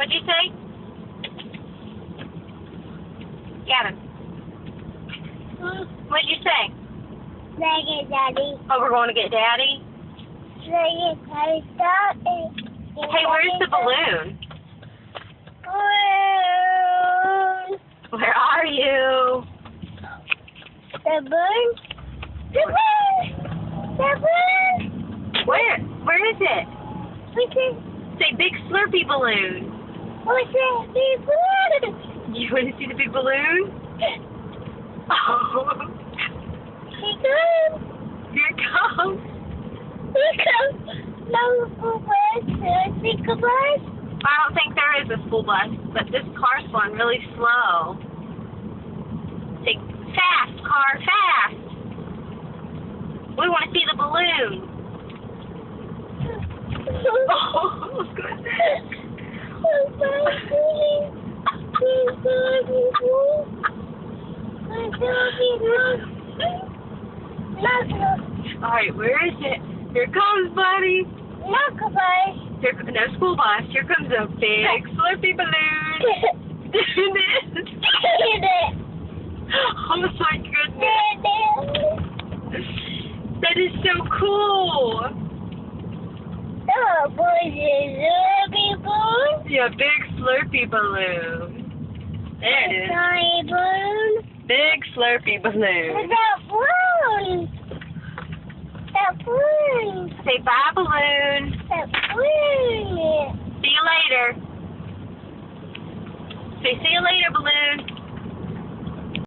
What'd you say? Gavin. What'd you say? Get Daddy. Oh, we're going to get Daddy? Get Daddy. Stop it. Hey, where's the balloon? Where are you? The balloon. The balloon. The balloon. Where is it? What's it? Say big Slurpee balloon. What's it? The balloon. You want to see the big balloon? Oh. Here comes. Here it comes. Here comes. No school bus. Think of us. I don't think there is a school bus, but this car's going really slow. Say, fast, car, fast. We want to see the balloon. Oh, goodness. All right, where is it? Here it comes, buddy. Here, no school bus. Here comes a big Slurpee balloon. Oh my goodness. That is so cool. Yeah, big Slurpee balloon. There it is. Big Slurpee balloon. Say bye, balloon. See you later. Say see you later, balloon.